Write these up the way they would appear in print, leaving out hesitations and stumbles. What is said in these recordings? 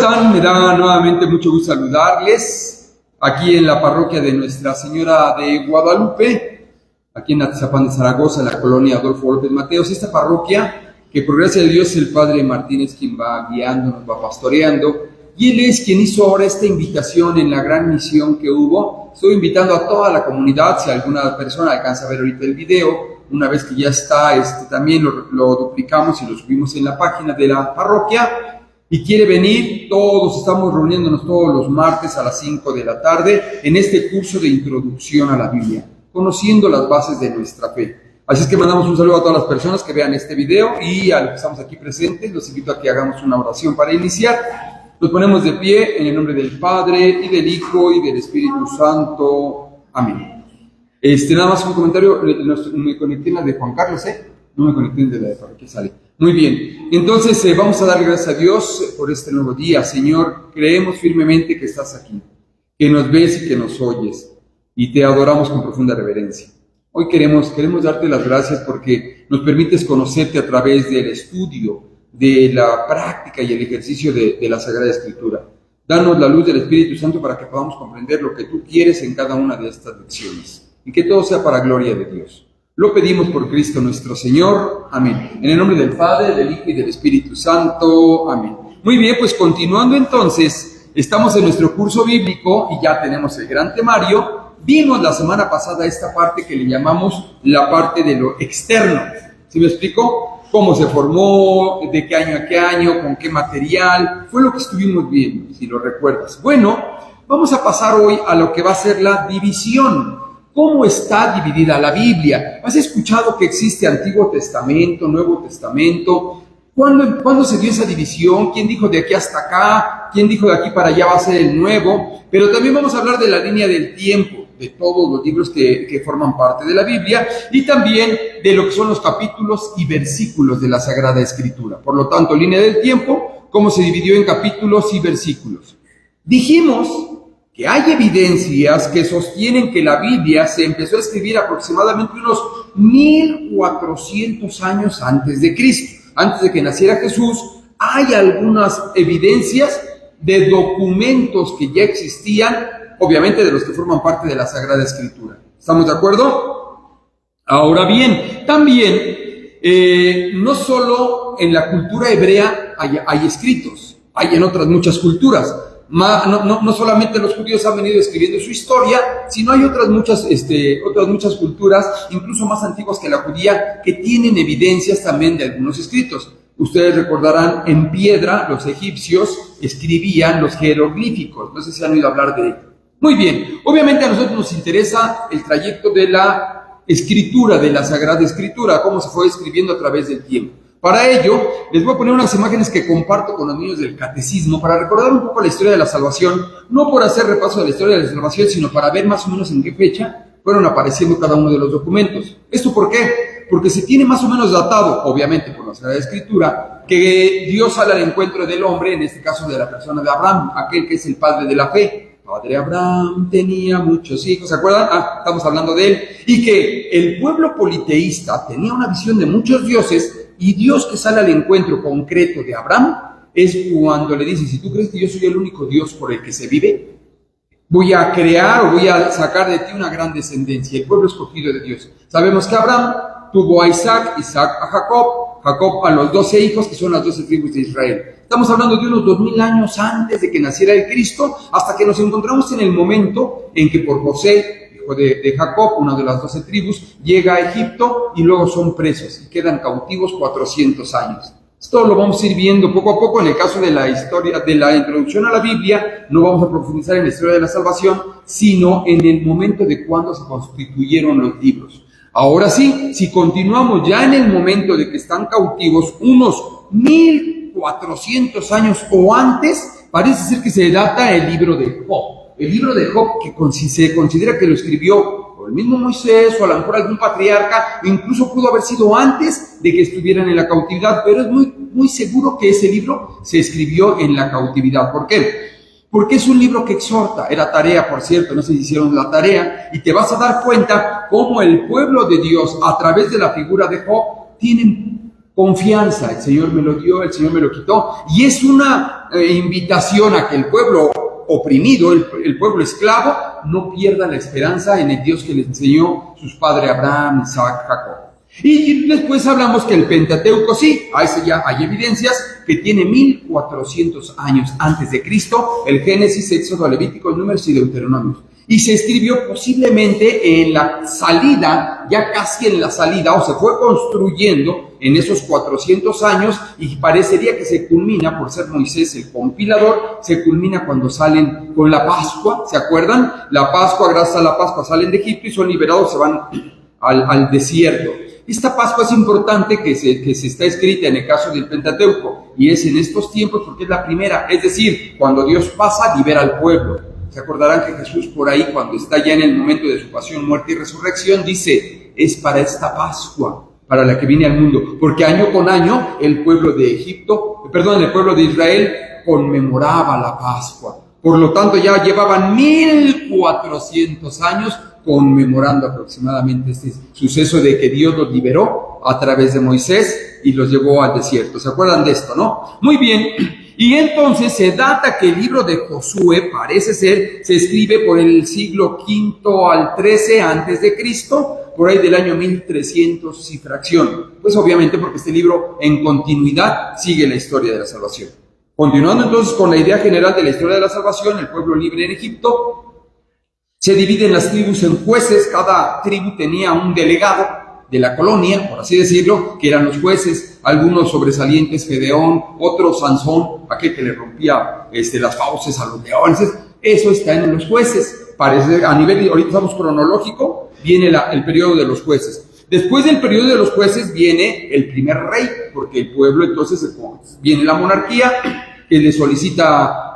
están? Me da nuevamente mucho gusto saludarles aquí en la parroquia de Nuestra Señora de Guadalupe, aquí en Atizapán de Zaragoza, en la colonia Adolfo López Mateos. Esta parroquia que por gracia de Dios el Padre Martínez quien va guiando, nos va pastoreando, y él es quien hizo ahora esta invitación en la gran misión que hubo. Estoy invitando a toda la comunidad, si alguna persona alcanza a ver ahorita el video, una vez que ya está, también lo duplicamos y lo subimos en la página de la parroquia, y quiere venir. Todos estamos reuniéndonos todos los martes a las 5 de la tarde en este curso de introducción a la Biblia, conociendo las bases de nuestra fe. Así es que mandamos un saludo a todas las personas que vean este video, y a los que estamos aquí presentes, los invito a que hagamos una oración para iniciar. Nos ponemos de pie en el nombre del Padre, y del Hijo, y del Espíritu Santo. Amén. Nada más un comentario, me conecté en la de Juan Carlos, no me conecté en la de parroquia, sale. Muy bien, entonces vamos a dar gracias a Dios por este nuevo día. Señor, creemos firmemente que estás aquí, que nos ves y que nos oyes, y te adoramos con profunda reverencia. Hoy queremos darte las gracias porque nos permites conocerte a través del estudio, de la práctica y el ejercicio de la Sagrada Escritura. Danos la luz del Espíritu Santo para que podamos comprender lo que tú quieres en cada una de estas lecciones, y que todo sea para gloria de Dios. Lo pedimos por Cristo nuestro Señor. Amén. En el nombre del Padre, del Hijo y del Espíritu Santo. Amén. Muy bien, pues continuando entonces, estamos en nuestro curso bíblico y ya tenemos el gran temario. Vimos la semana pasada esta parte que le llamamos la parte de lo externo. ¿Sí me explico? Cómo se formó, de qué año a qué año, con qué material. Fue lo que estuvimos viendo, si lo recuerdas. Bueno, vamos a pasar hoy a lo que va a ser la división. ¿Cómo está dividida la Biblia? ¿Has escuchado que existe Antiguo Testamento, Nuevo Testamento? ¿Cuándo se dio esa división? ¿Quién dijo de aquí hasta acá? ¿Quién dijo de aquí para allá va a ser el nuevo? Pero también vamos a hablar de la línea del tiempo, de todos los libros que forman parte de la Biblia, y también de lo que son los capítulos y versículos de la Sagrada Escritura. Por lo tanto, línea del tiempo, cómo se dividió en capítulos y versículos. Dijimos que hay evidencias que sostienen que la Biblia se empezó a escribir aproximadamente unos 1400 años antes de Cristo. Antes de que naciera Jesús, hay algunas evidencias de documentos que ya existían, obviamente de los que forman parte de la Sagrada Escritura. ¿Estamos de acuerdo? Ahora bien, también, no solo en la cultura hebrea hay escritos, hay en otras muchas culturas. No solamente los judíos han venido escribiendo su historia, sino hay otras muchas culturas, incluso más antiguas que la judía, que tienen evidencias también de algunos escritos. Ustedes recordarán, en piedra los egipcios escribían los jeroglíficos. No sé si han oído hablar de ello. Muy bien, obviamente a nosotros nos interesa el trayecto de la escritura, de la Sagrada Escritura, cómo se fue escribiendo a través del tiempo. Para ello, les voy a poner unas imágenes que comparto con los niños del catecismo para recordar un poco la historia de la salvación, no por hacer repaso de la historia de la salvación, sino para ver más o menos en qué fecha fueron apareciendo cada uno de los documentos. ¿Esto por qué? Porque se tiene más o menos datado, obviamente por la Sagrada Escritura, que Dios sale al encuentro del hombre, en este caso de la persona de Abraham, aquel que es el padre de la fe. Padre Abraham tenía muchos hijos, ¿se acuerdan? Estamos hablando de él. Y que el pueblo politeísta tenía una visión de muchos dioses, y Dios que sale al encuentro concreto de Abraham es cuando le dice: si tú crees que yo soy el único Dios por el que se vive, voy a crear o voy a sacar de ti una gran descendencia, el pueblo escogido de Dios. Sabemos que Abraham tuvo a Isaac, Isaac a Jacob, Jacob a los 12 hijos que son las 12 tribus de Israel. Estamos hablando de unos 2000 años antes de que naciera el Cristo, hasta que nos encontramos en el momento en que por José, hijo de Jacob, una de las 12 tribus, llega a Egipto y luego son presos y quedan cautivos 400 años. Esto lo vamos a ir viendo poco a poco. En el caso de la historia, de la introducción a la Biblia, no vamos a profundizar en la historia de la salvación, sino en el momento de cuando se constituyeron los libros. Ahora sí, si continuamos ya en el momento de que están cautivos, unos 1400 años o antes, parece ser que se data el libro de Job. El libro de Job, que se considera que lo escribió o el mismo Moisés, o a lo mejor algún patriarca, incluso pudo haber sido antes de que estuvieran en la cautividad, pero es muy seguro que ese libro se escribió en la cautividad. ¿Por qué? Porque es un libro que exhorta. Era tarea, por cierto, no sé si hicieron la tarea, y te vas a dar cuenta cómo el pueblo de Dios, a través de la figura de Job, tienen confianza. El Señor me lo dio, el Señor me lo quitó. Y es una invitación a que el pueblo oprimido, el pueblo esclavo, no pierda la esperanza en el Dios que les enseñó sus padres Abraham, Isaac, Jacob. Y después hablamos que el Pentateuco, sí, a ese ya hay evidencias que tiene 1400 años antes de Cristo, el Génesis, Éxodo, Levítico, Números y Deuteronomio. Y se escribió posiblemente en la salida, ya casi en la salida, o se fue construyendo en esos 400 años, y parecería que se culmina, por ser Moisés el compilador, se culmina cuando salen con la Pascua, ¿se acuerdan? La Pascua, gracias a la Pascua salen de Egipto y son liberados, se van al desierto. Esta Pascua es importante que se está escrita en el caso del Pentateuco, y es en estos tiempos porque es la primera, es decir, cuando Dios pasa, libera al pueblo. Se acordarán que Jesús por ahí, cuando está ya en el momento de su pasión, muerte y resurrección, dice, es para esta Pascua, para la que viene al mundo, porque año con año el pueblo de el pueblo de Israel conmemoraba la Pascua. Por lo tanto, ya llevaban 1400 años conmemorando aproximadamente este suceso de que Dios los liberó a través de Moisés y los llevó al desierto. ¿Se acuerdan de esto, no? Muy bien. Y entonces se data que el libro de Josué, parece ser, se escribe por el siglo V al XIII antes de Cristo, por ahí del año 1300 y fracción. Pues obviamente porque este libro en continuidad sigue la historia de la salvación. Continuando entonces con la idea general de la historia de la salvación, el pueblo libre en Egipto se divide en las tribus en jueces. Cada tribu tenía un delegado de la colonia, por así decirlo, que eran los jueces, algunos sobresalientes, Gedeón, otro Sansón, aquel que le rompía las fauces a los leones. Eso está en los jueces. Parece, a nivel, ahorita estamos cronológico, viene el periodo de los jueces. Después del periodo de los jueces viene el primer rey, porque el pueblo entonces viene la monarquía, que le solicita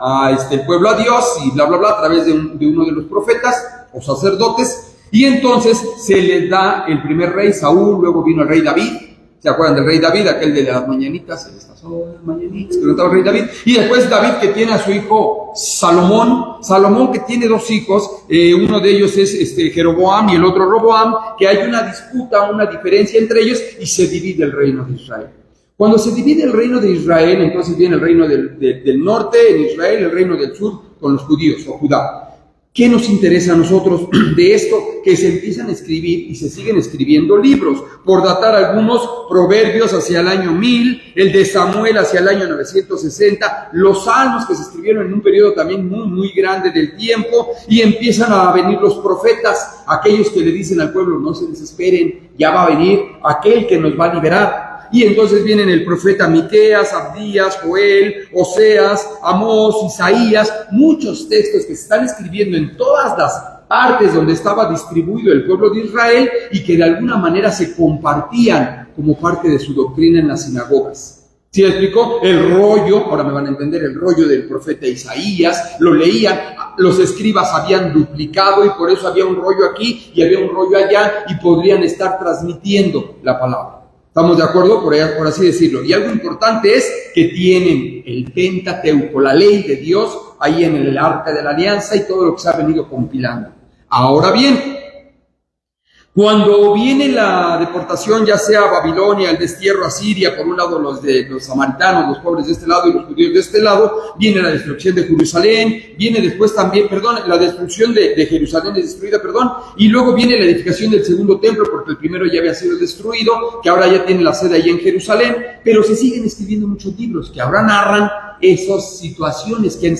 el pueblo a Dios y bla, bla, bla, a través de uno de los profetas o sacerdotes. Y entonces se les da el primer rey, Saúl, luego vino el rey David. ¿Se acuerdan del rey David? Aquel de las mañanitas, las mañanitas que cantaba el rey David. Y después David, que tiene a su hijo Salomón que tiene dos hijos, uno de ellos es Jeroboam y el otro Roboam, que hay una disputa, una diferencia entre ellos y se divide el reino de Israel. Cuando se divide el reino de Israel, entonces viene el reino del norte en Israel, el reino del sur con los judíos o Judá. ¿Qué nos interesa a nosotros de esto? Que se empiezan a escribir y se siguen escribiendo libros, por datar algunos, Proverbios hacia el año 1000, el de Samuel hacia el año 960, los Salmos que se escribieron en un periodo también muy, muy grande del tiempo, y empiezan a venir los profetas, aquellos que le dicen al pueblo, no se desesperen, ya va a venir aquel que nos va a liberar. Y entonces vienen el profeta Miqueas, Abdías, Joel, Oseas, Amós, Isaías, muchos textos que se están escribiendo en todas las partes donde estaba distribuido el pueblo de Israel y que de alguna manera se compartían como parte de su doctrina en las sinagogas. ¿Sí me explicó? El rollo, ahora me van a entender, el rollo del profeta Isaías, lo leían, los escribas habían duplicado y por eso había un rollo aquí y había un rollo allá y podrían estar transmitiendo la palabra. ¿Estamos de acuerdo? Por así decirlo. Y algo importante es que tienen el Pentateuco, la ley de Dios, ahí en el Arca de la Alianza y todo lo que se ha venido compilando. Ahora bien, cuando viene la deportación, ya sea a Babilonia, el destierro a Siria, por un lado los samaritanos, los pobres de este lado y los judíos de este lado, viene la destrucción de Jerusalén, viene después también, la destrucción de Jerusalén es destruida, y luego viene la edificación del segundo templo, porque el primero ya había sido destruido, que ahora ya tiene la sede ahí en Jerusalén, pero se siguen escribiendo muchos libros que ahora narran esas situaciones que han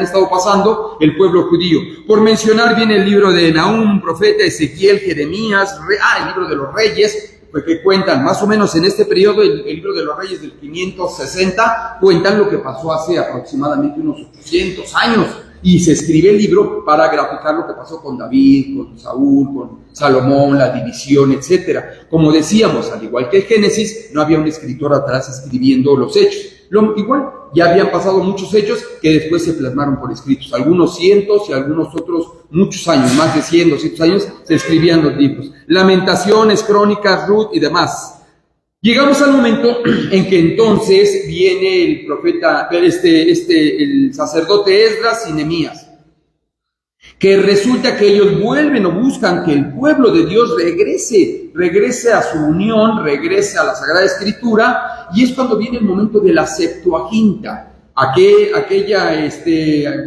estado pasando el pueblo judío. Por mencionar, viene el libro de Nahum, profeta, Ezequiel, Jeremías, el libro de los reyes, que cuentan más o menos en este periodo, el libro de los reyes del 560, cuentan lo que pasó hace aproximadamente unos 800 años. Y se escribe el libro para graficar lo que pasó con David, con Saúl, con Salomón, la división, etcétera. Como decíamos, al igual que el Génesis, no había un escritor atrás escribiendo los hechos. Igual, ya habían pasado muchos hechos que después se plasmaron por escritos. Algunos cientos y algunos otros muchos años, más de 100, 200 años, se escribían los libros. Lamentaciones, Crónicas, Ruth y demás. Llegamos al momento en que entonces viene el profeta, el sacerdote Esdras y Nehemías. que resulta que ellos vuelven o buscan que el pueblo de Dios regrese a su unión, regrese a la Sagrada Escritura, y es cuando viene el momento de la Septuaginta, aquella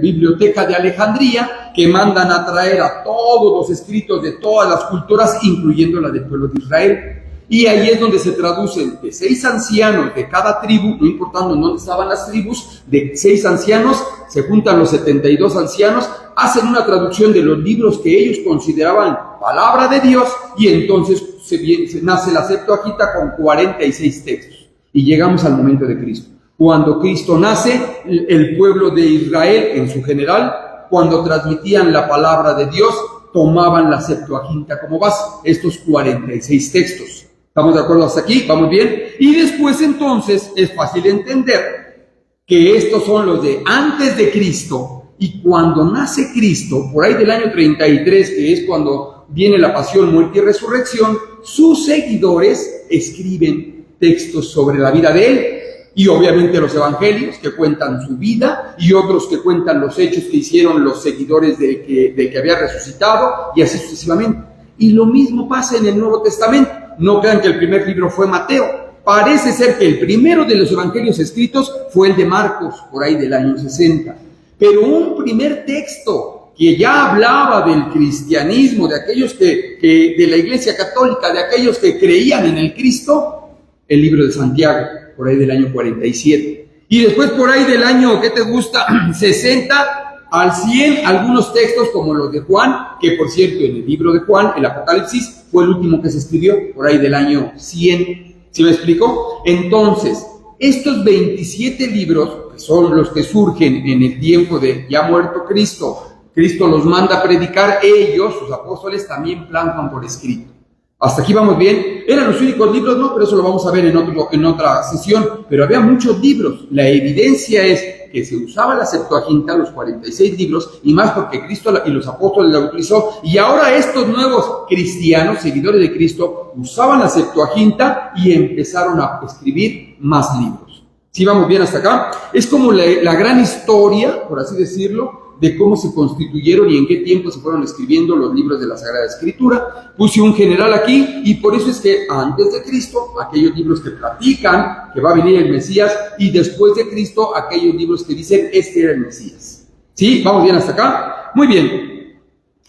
biblioteca de Alejandría que mandan a traer a todos los escritos de todas las culturas, incluyendo la del pueblo de Israel. Y ahí es donde se traducen de 6 ancianos de cada tribu, no importando en dónde estaban las tribus, de 6 ancianos, se juntan los 72 ancianos, hacen una traducción de los libros que ellos consideraban palabra de Dios, y entonces se nace la Septuaginta con 46 textos. Y llegamos al momento de Cristo. Cuando Cristo nace, el pueblo de Israel en su general, cuando transmitían la palabra de Dios, tomaban la Septuaginta como base, estos 46 textos. ¿Estamos de acuerdo hasta aquí? ¿Vamos bien? Y después entonces es fácil entender que estos son los de antes de Cristo, y cuando nace Cristo, por ahí del año 33, que es cuando viene la pasión, muerte y resurrección, sus seguidores escriben textos sobre la vida de él, y obviamente los evangelios que cuentan su vida, y otros que cuentan los hechos que hicieron los seguidores de que había resucitado, y así sucesivamente. Y lo mismo pasa en el Nuevo Testamento. No crean que el primer libro fue Mateo. Parece ser que el primero de los evangelios escritos fue el de Marcos, por ahí del año 60. Pero un primer texto que ya hablaba del cristianismo, de aquellos de la Iglesia Católica, de aquellos que creían en el Cristo, el libro de Santiago, por ahí del año 47. Y después por ahí del año, ¿qué te gusta? 60 al 100, algunos textos como los de Juan, que por cierto en el libro de Juan, el Apocalipsis, fue el último que se escribió, por ahí del año 100. ¿Sí me explico? Entonces, estos 27 libros, que son los que surgen en el tiempo de ya muerto Cristo, Cristo los manda a predicar, ellos, sus apóstoles, también plasman por escrito. ¿Hasta aquí vamos bien? ¿Eran los únicos libros? No, pero eso lo vamos a ver en otra sesión. Pero había muchos libros. La evidencia es que se usaba la Septuaginta, los 46 libros, y más porque Cristo y los apóstoles la utilizó. Y ahora estos nuevos cristianos, seguidores de Cristo, usaban la Septuaginta y empezaron a escribir más libros. ¿Sí vamos bien hasta acá? Es como la gran historia, por así decirlo, de cómo se constituyeron y en qué tiempo se fueron escribiendo los libros de la Sagrada Escritura. Puse un general aquí, y por eso es que antes de Cristo, aquellos libros que platican que va a venir el Mesías, y después de Cristo, aquellos libros que dicen este era el Mesías. ¿Sí? ¿Vamos bien hasta acá? Muy bien.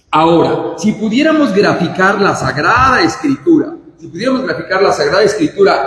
Ahora, si pudiéramos graficar la Sagrada Escritura,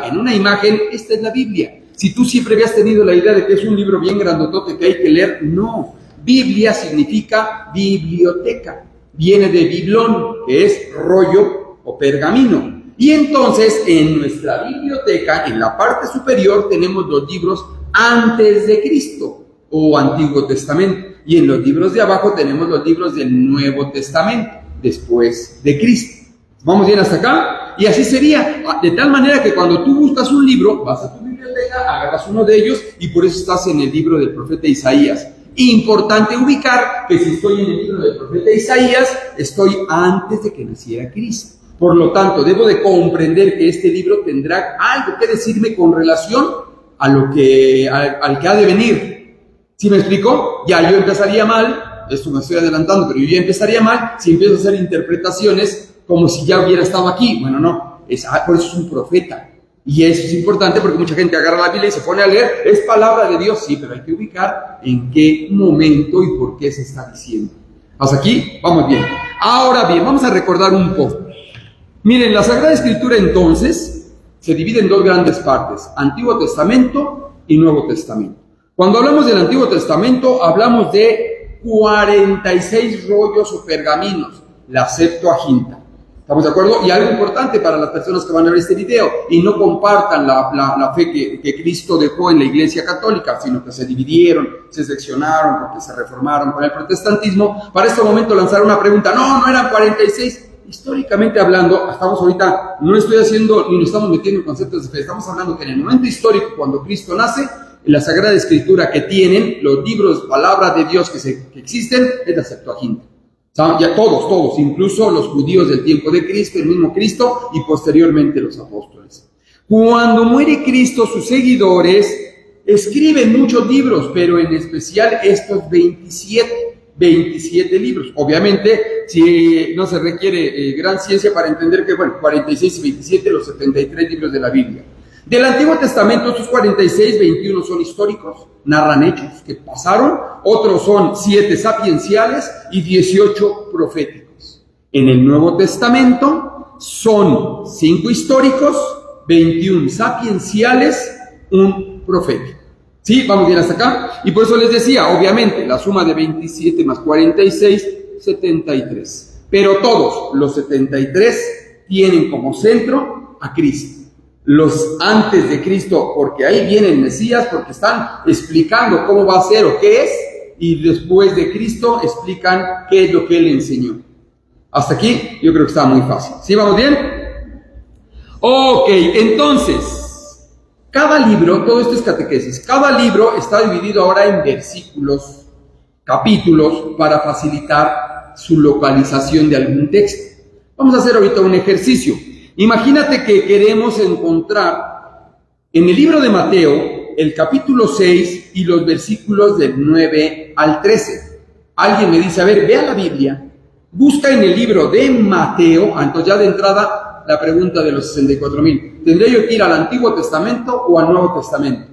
en una imagen, esta es la Biblia. Si tú siempre habías tenido la idea de que es un libro bien grandotote que hay que leer, no. Biblia significa biblioteca, viene de biblón, que es rollo o pergamino. Y entonces en nuestra biblioteca, en la parte superior, tenemos los libros antes de Cristo o Antiguo Testamento. Y en los libros de abajo tenemos los libros del Nuevo Testamento, después de Cristo. ¿Vamos bien hasta acá? Y así sería, de tal manera que cuando tú buscas un libro, vas a tu biblioteca, agarras uno de ellos, y por eso estás en el libro del profeta Isaías. Importante ubicar que si estoy en el libro del profeta Isaías, estoy antes de que naciera Cristo. Por lo tanto, debo de comprender que este libro tendrá algo que decirme con relación a al que ha de venir. ¿Sí me explico? Ya yo empezaría mal, esto me estoy adelantando, pero yo ya empezaría mal si empiezo a hacer interpretaciones como si ya hubiera estado aquí. Bueno, no, por eso es un profeta. Y eso es importante porque mucha gente agarra la Biblia y se pone a leer, es palabra de Dios, sí, pero hay que ubicar en qué momento y por qué se está diciendo. Hasta aquí, vamos bien. Ahora bien, vamos a recordar un poco. Miren, la Sagrada Escritura entonces se divide en dos grandes partes, Antiguo Testamento y Nuevo Testamento. Cuando hablamos del Antiguo Testamento, hablamos de 46 rollos o pergaminos, la Septuaginta. ¿Estamos de acuerdo? Y algo importante para las personas que van a ver este video y no compartan la fe que Cristo dejó en la Iglesia Católica, sino que se dividieron, se seccionaron porque se reformaron con el protestantismo, para este momento lanzar una pregunta. No eran 46. Históricamente hablando, estamos ahorita, no estoy haciendo ni nos estamos metiendo en conceptos de fe, estamos hablando que en el momento histórico, cuando Cristo nace, en la Sagrada Escritura que tienen, los libros, palabra de Dios que existen, es la Septuaginta. Ya todos, incluso los judíos del tiempo de Cristo, el mismo Cristo y posteriormente los apóstoles. Cuando muere Cristo, sus seguidores escriben muchos libros, pero en especial estos 27. 27 libros. Obviamente, si no se requiere gran ciencia para entender que, 46 y 27, los 73 libros de la Biblia. Del Antiguo Testamento, estos 46, 21 son históricos, narran hechos que pasaron, otros son 7 sapienciales y 18 proféticos. En el Nuevo Testamento son 5 históricos, 21 sapienciales, un profético. ¿Sí? Vamos bien hasta acá. Y por eso les decía, obviamente, la suma de 27 más 46, 73. Pero todos los 73 tienen como centro a Cristo. Los antes de Cristo, porque ahí viene el Mesías, porque están explicando cómo va a ser o qué es, y después de Cristo explican qué es lo que Él enseñó. Hasta aquí yo creo que está muy fácil. ¿Sí? ¿Vamos bien? Ok, entonces, cada libro, todo esto es catequesis, cada libro está dividido ahora en versículos, capítulos, para facilitar su localización de algún texto. Vamos a hacer ahorita un ejercicio. Imagínate que queremos encontrar en el libro de Mateo el capítulo 6 y los versículos del 9 al 13. Alguien me dice, a ver, ve a la Biblia, busca en el libro de Mateo, entonces ya de entrada la pregunta de los 64,000. ¿Tendré yo que ir al Antiguo Testamento o al Nuevo Testamento?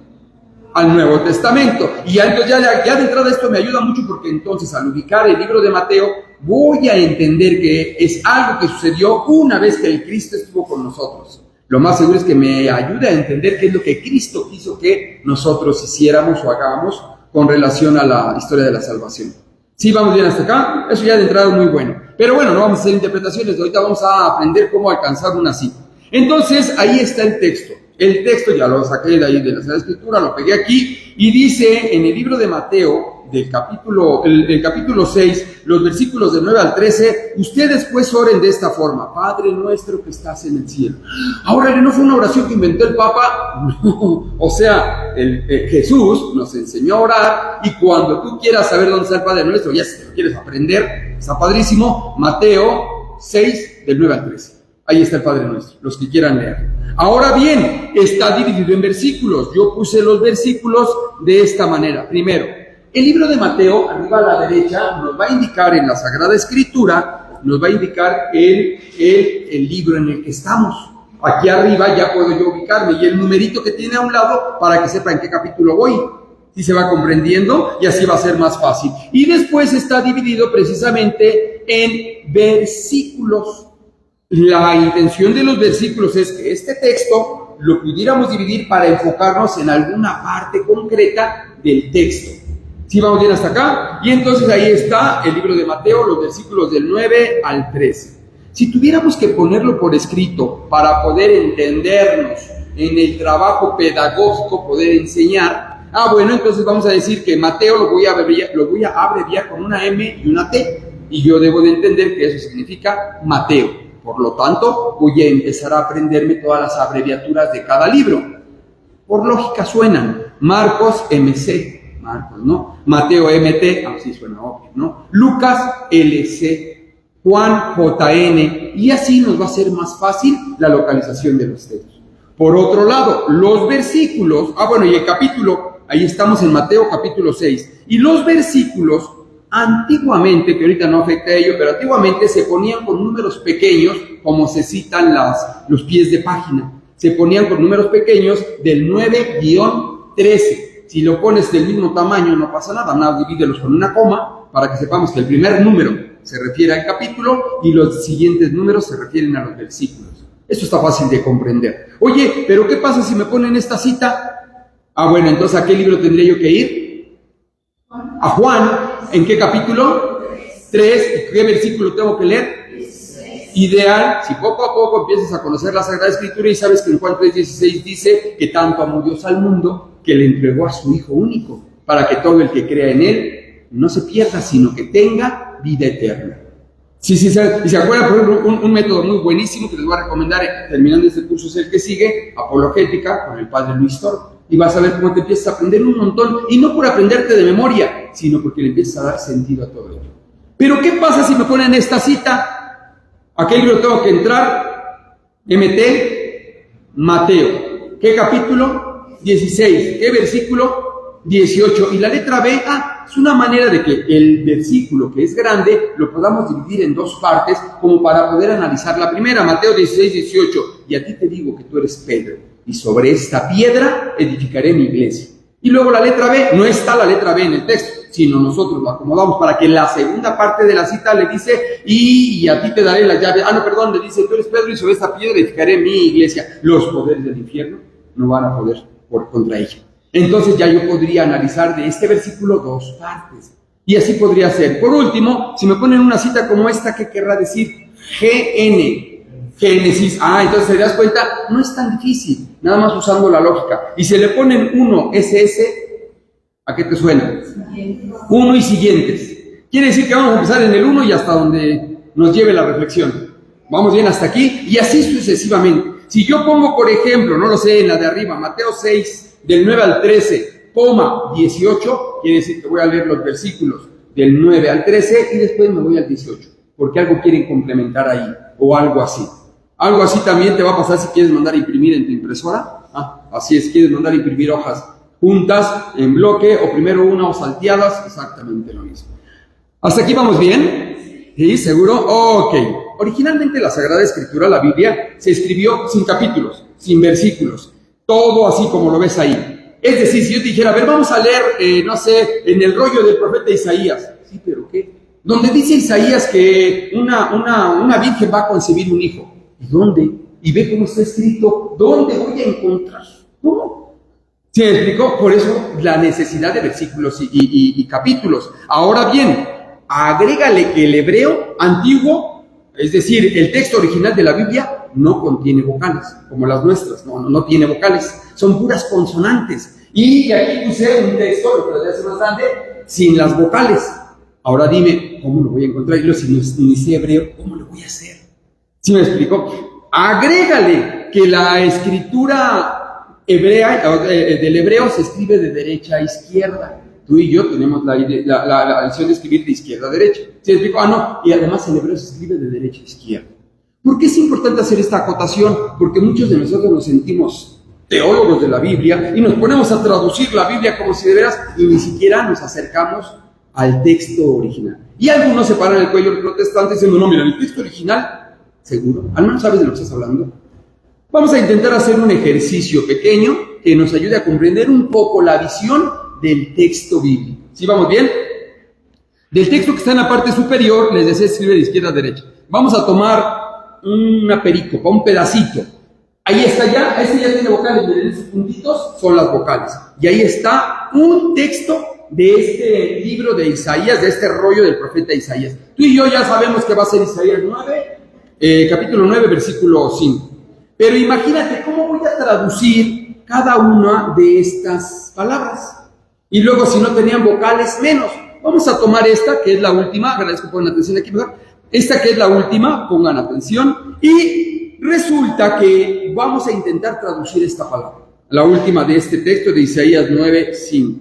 Al Nuevo Testamento. Y entonces ya de entrada esto me ayuda mucho porque entonces al ubicar el libro de Mateo voy a entender que es algo que sucedió una vez que el Cristo estuvo con nosotros. Lo más seguro es que me ayude a entender qué es lo que Cristo quiso que nosotros hiciéramos o hagamos con relación a la historia de la salvación. ¿Sí vamos bien hasta acá? Eso ya de entrada es muy bueno. Pero bueno, no vamos a hacer interpretaciones, ahorita vamos a aprender cómo alcanzar una cita. Entonces, ahí está el texto. El texto ya lo saqué de ahí de la Sagrada Escritura, lo pegué aquí y dice en el libro de Mateo, del el capítulo 6, los versículos del 9 al 13, ustedes pues oren de esta forma: Padre nuestro que estás en el cielo. Ahora, ¿no fue una oración que inventó el Papa? No. O sea, Jesús nos enseñó a orar, y cuando tú quieras saber dónde está el Padre nuestro, ya si te lo quieres aprender, está padrísimo, Mateo 6, del 9 al 13. Ahí está el Padre Nuestro, los que quieran leer. Ahora bien, está dividido en versículos. Yo puse los versículos de esta manera. Primero, el libro de Mateo, arriba a la derecha, nos va a indicar en la Sagrada Escritura, nos va a indicar el libro en el que estamos. Aquí arriba ya puedo yo ubicarme, y el numerito que tiene a un lado para que sepa en qué capítulo voy. Si se va comprendiendo, y así va a ser más fácil. Y después está dividido precisamente en versículos. La intención de los versículos es que este texto lo pudiéramos dividir para enfocarnos en alguna parte concreta del texto. ¿Sí vamos bien hasta acá? Y entonces ahí está el libro de Mateo, los versículos del 9 al 13. Si tuviéramos que ponerlo por escrito para poder entendernos en el trabajo pedagógico, poder enseñar, bueno, entonces vamos a decir que Mateo lo voy a abreviar con una M y una T, y yo debo de entender que eso significa Mateo. Por lo tanto, voy a empezar a aprenderme todas las abreviaturas de cada libro. Por lógica suenan: Marcos, MC, Marcos, ¿no? Mateo, MT, así suena obvio, ¿no? Lucas, LC, Juan, JN, y así nos va a ser más fácil la localización de los textos. Por otro lado, los versículos, y el capítulo, ahí estamos en Mateo capítulo 6, y los versículos, antiguamente, que ahorita no afecta a ello, pero antiguamente se ponían con números pequeños, como se citan los pies de página. Se ponían con números pequeños del 9-13. Si lo pones del mismo tamaño no pasa nada, nada, divídelos con una coma para que sepamos que el primer número se refiere al capítulo y los siguientes números se refieren a los versículos. Esto está fácil de comprender. Oye, pero ¿qué pasa si me ponen esta cita? Entonces ¿a qué libro tendría yo que ir? A Juan. ¿En qué capítulo? 3. ¿Qué versículo tengo que leer? Ideal, si poco a poco empiezas a conocer la Sagrada Escritura y sabes que en Juan 3:16 dice que tanto amó Dios al mundo que le entregó a su Hijo único, para que todo el que crea en Él no se pierda, sino que tenga vida eterna. Y se acuerdan, por ejemplo, un método muy buenísimo que les voy a recomendar terminando este curso es el que sigue, Apologética, con el Padre Luis Toro. Y vas a ver cómo te empiezas a aprender un montón, y no por aprenderte de memoria, sino porque le empiezas a dar sentido a todo ello. Pero ¿qué pasa si me ponen esta cita? ¿A qué libro tengo que entrar? MT, Mateo. ¿Qué capítulo? 16. ¿Qué versículo? 18. Y la letra B, es una manera de que el versículo que es grande lo podamos dividir en dos partes como para poder analizar la primera. Mateo 16, 18. Y a ti te digo que tú eres Pedro, y sobre esta piedra edificaré mi iglesia. Y luego la letra B, no está la letra B en el texto, sino nosotros lo acomodamos para que la segunda parte de la cita le dice, y a ti te daré las llaves. Le dice, tú eres Pedro, y sobre esta piedra edificaré mi iglesia. Los poderes del infierno no van a poder por contra ella. Entonces ya yo podría analizar de este versículo dos partes. Y así podría ser. Por último, si me ponen una cita como esta, ¿qué querrá decir? GN, Génesis. Entonces te das cuenta, no es tan difícil, nada más usando la lógica. Y si le ponen 1 SS, ¿a qué te suena? 1 y siguientes. Quiere decir que vamos a empezar en el 1 y hasta donde nos lleve la reflexión. Vamos bien hasta aquí y así sucesivamente. Si yo pongo, por ejemplo, no lo sé, en la de arriba, Mateo 6, del 9 al 13, 18, quiere decir que voy a leer los versículos del 9 al 13 y después me voy al 18, porque algo quieren complementar ahí, o algo así. Algo así también te va a pasar si quieres mandar a imprimir en tu impresora. Así es, quieres mandar a imprimir hojas juntas, en bloque, o primero una o salteadas, exactamente lo mismo. ¿Hasta aquí vamos bien? ¿Sí? ¿Seguro? Ok. Originalmente la Sagrada Escritura, la Biblia, se escribió sin capítulos, sin versículos, todo así como lo ves ahí. Es decir, si yo te dijera, a ver, vamos a leer, no sé, en el rollo del profeta Isaías. Sí, pero ¿qué? Donde dice Isaías que una virgen va a concebir un hijo. ¿Y dónde? Y ve cómo está escrito. ¿Dónde voy a encontrar? ¿Cómo? ¿Sí me explicó? Por eso la necesidad de versículos y capítulos. Ahora bien, agrégale que el hebreo antiguo, es decir, el texto original de la Biblia, no contiene vocales, como las nuestras, no tiene vocales, son puras consonantes. Y aquí puse un texto, lo que hace más grande, sin las vocales. Ahora dime, ¿cómo lo voy a encontrar? Y si ni sé hebreo, ¿cómo lo voy a hacer? ¿Sí me explicó? Agrégale que la escritura hebrea, del hebreo se escribe de derecha a izquierda. Tú y yo tenemos la opción de escribir de izquierda a derecha. ¿Sí me explico? Y además el hebreo se escribe de derecha a izquierda. ¿Por qué es importante hacer esta acotación? Porque muchos de nosotros nos sentimos teólogos de la Biblia y nos ponemos a traducir la Biblia como si de veras, y ni siquiera nos acercamos al texto original. Y algunos se paran el cuello del protestante diciendo, no, mira, el texto original, seguro, al menos sabes de lo que estás hablando. Vamos a intentar hacer un ejercicio pequeño que nos ayude a comprender un poco la visión del texto bíblico. ¿Sí vamos bien? Del texto que está en la parte superior, les decía, escribe de izquierda a derecha. Vamos a tomar una pericopa, un pedacito. Ahí está ya, este ya tiene vocales, miren, esos puntitos son las vocales. Y ahí está un texto de este libro de Isaías, de este rollo del profeta Isaías. Tú y yo ya sabemos que va a ser Isaías 9, capítulo 9, versículo 5. Pero imagínate cómo voy a traducir cada una de estas palabras. Y luego, si no tenían vocales, menos. Vamos a tomar esta, que es la última. Agradezco que pongan atención aquí mejor. Esta que es la última, pongan atención. Y resulta que vamos a intentar traducir esta palabra. La última de este texto de Isaías 9:5.